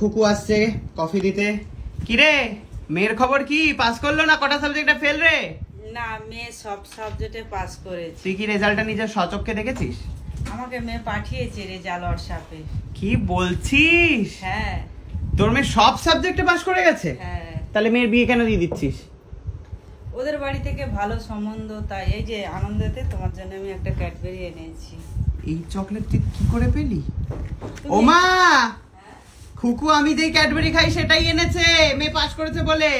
খুকু আসছে কফি দিতে। কি রে মেয়ের খবর কি? পাস করলো না? কটা সাবজেক্টে ফেল রে? না, মেয়ে সব সাবজেক্টে পাস করেছে। তুই কি রেজাল্টটা নিজের সচক্ষে দেখেছিস? আমাকে মেয়ে পাঠিয়েছে রেজাল্ট হোয়াটসঅ্যাপে। কি বলছিস? হ্যাঁ। তোর মেয়ে সব সাবজেক্টে পাস করে গেছে? হ্যাঁ। তাহলে মেয়ের বিয়ে কেন দিয়ে দিচ্ছিস? ওদের বাড়ি থেকে ভালো সম্বন্ধ, তাই। এই যে আনন্দেতে তোমার জন্য আমি একটা ক্যাডবেরি এনেছি। এই চকলেট তুই কি করে পেলি? ওমা, খুকু আমি যেই ক্যাডবেরি খাই সেটাই এনেছে, মেয়ে পাস করেছে বলে।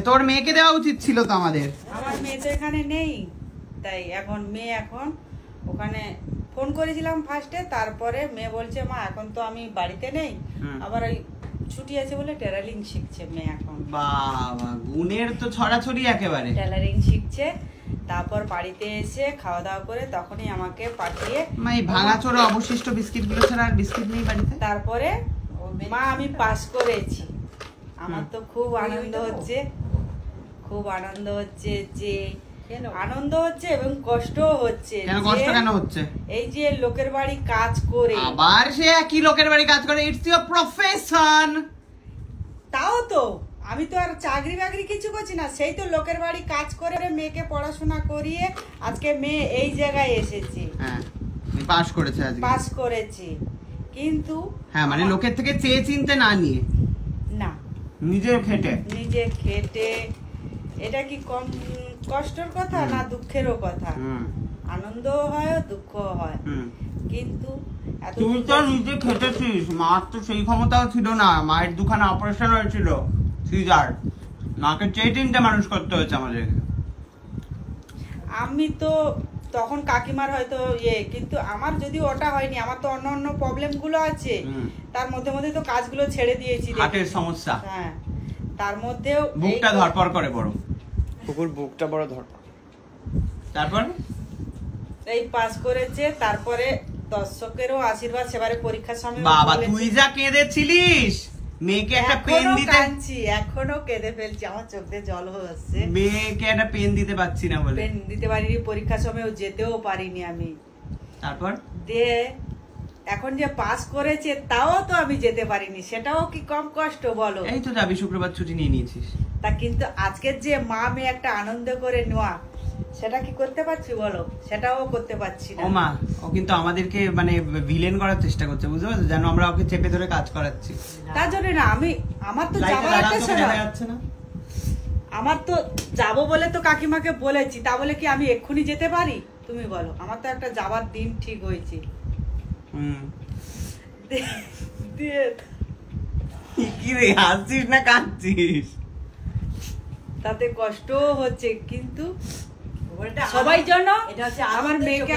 তোর মেয়েকে দেওয়া উচিত ছিল তো আমাদের। আমার মেয়ে তো এখানে নেই, তাই এখন মেয়ে এখন ওখানে ফোন করেছিলাম ফার্স্টে, তারপরে মেয়ে বলছে মা এখন তো আমি বাড়িতে নেই, আবার ওই ছুটি আছে বলে টেলারিং শিখছে মেয়ে এখন। বাবা, গুণের তো ছড়াছড়ি একেবারে। টেলারিং শিখছে, তারপর বাড়িতে এসে খাওয়া দাওয়া করে তখনই আমাকে পাঠিয়ে এই ভাঙাচোরা অবশিষ্ট বিস্কিট গুলো ছাড়া আর বিস্কিট নেই বাড়িতে। তারপরে মা আমি পাস করেছি। আমার তো খুব আনন্দ হচ্ছে, খুব আনন্দ হচ্ছে, যে আনন্দ হচ্ছে এবং কষ্টও হচ্ছে। কেন কষ্ট কেন হচ্ছে? এই যে লোকের বাড়ি কাজ করে, আবার সে একই লোকের বাড়ি কাজ করে, ইটস ইওর প্রফেশন। তাও তো আমি তো আর চাকরি বাকরি কিছু করছি না, সেই তো লোকের বাড়ি কাজ করে মেয়েকে পড়াশোনা করিয়ে আজকে মেয়ে এই জায়গায় এসেছে। হ্যাঁ, পাস করেছে আজকে। পাস করেছে, কিন্তু হ্যাঁ মানে লোকের থেকে চেয়ে চিনতে না নিয়ে, না নিজে খেটে। নিজে খেটে। এটা কি কম কষ্টের কথা না দুঃখেরও কথা? আনন্দও হয় দুঃখও হয়, কিন্তু তুই তো নিজে খেটেছিস, মার তো সেই ক্ষমতাও ছিল না। মায়ের দুখানা অপারেশন হয়েছিল, সিজার, মাকে চেয়ে চিনতে মানুষ করতে হয়েছে আমাদের। আমি তো তখন কাকিমার হয়তো কিন্তু আমার যদি ওটা হয়নি, আমার তো অন্য অন্য প্রবলেম গুলো আছে, তার মধ্যে মধ্যে তো কাজগুলো ছেড়ে দিয়েছি। হার্টের সমস্যা, হ্যাঁ, তার মধ্যেও বুকটা ধরপড় করে বড়, কুকুর বুকটা বড় ধরপড়। তারপর এই পাস করেছে, তারপরে দর্শকেরও আশীর্বাদ, সেবারে পরীক্ষার সময় বাবা তুই যা কেঁদেছিলিস, মেয়েকে একটা পেন দিতে, এখনো কেঁদে ফেলছি, আমার চোখ দিয়ে জল হচ্ছে। মেয়েকে একটা পেন দিতে পারছি না বলে। পেন দিতে পারিনি, পরীক্ষার সময় যেতেও পারিনি আমি। তারপর দিয়ে এখন যে পাস করেছে তাও তো আমি যেতে পারিনি, সেটাও কি কম কষ্ট বলো? এই তো যাবি, শুক্রবার ছুটি নিয়ে নিয়েছিস। তা কিন্তু আজকের যে মা মেয়ে একটা আনন্দ করে নেওয়া, সেটা কি করতে পারছি বলো? সেটাও করতে পারছি না। ও মা, ও কিন্তু আমাদেরকে মানে ভিলেন করার চেষ্টা করছে, বুঝতে পারছো? যেন আমরা ওকে চেপে ধরে কাজ করাচ্ছি। তার জন্য না, আমার তো যাওয়ার একটা সময়, আমার তো যাবো বলে তো কাকিমাকে বলেছি, তা বলে কি আমি এক্ষুনি যেতে পারি? তুমি বলো, আমার তো একটা যাবার দিন ঠিক হয়েছে। কি রে, হাসছিস না কাঁদছিস? তাতে কষ্টও হচ্ছে, কিন্তু সবাই জন্য আমার মেয়েকে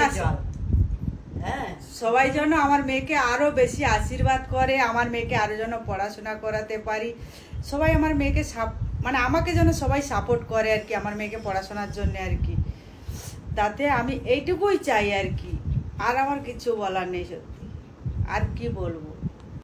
সবাই যেন আমার মেয়েকে আরো বেশি আশীর্বাদ করে, আমার মেয়েকে আরো যেন পড়াশোনা করাতে পারি, সবাই আমার মেয়েকে মানে আমাকে যেন সবাই সাপোর্ট করে আর কি, আমার মেয়েকে পড়াশোনার জন্য আর কি। তাতে আমি এইটুকুই চাই আর কি, আর আমার কিছু বলার নেই, সত্যি আর কি বলবো।